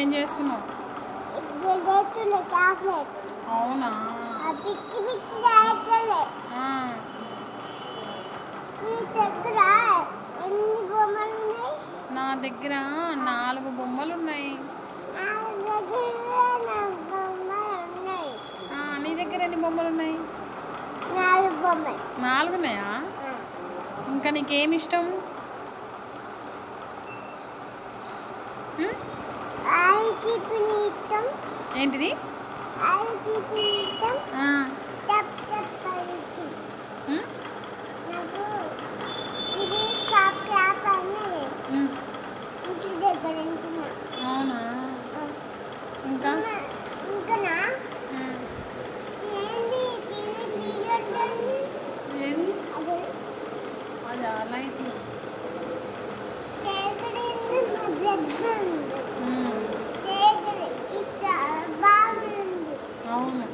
ఏం చేస్తున్నావు? అవునా? ఆ, నా దగ్గర 4 బొమ్మలు ఉన్నాయి. నీ దగ్గర ఎన్ని బొమ్మలు ఉన్నాయి? 4 ఉన్నాయా? ఇంకా నీకేమి ఇష్టం? ఏంటిది? అవునా? ఇంకా ఏది? అది లైట్లు. అవును.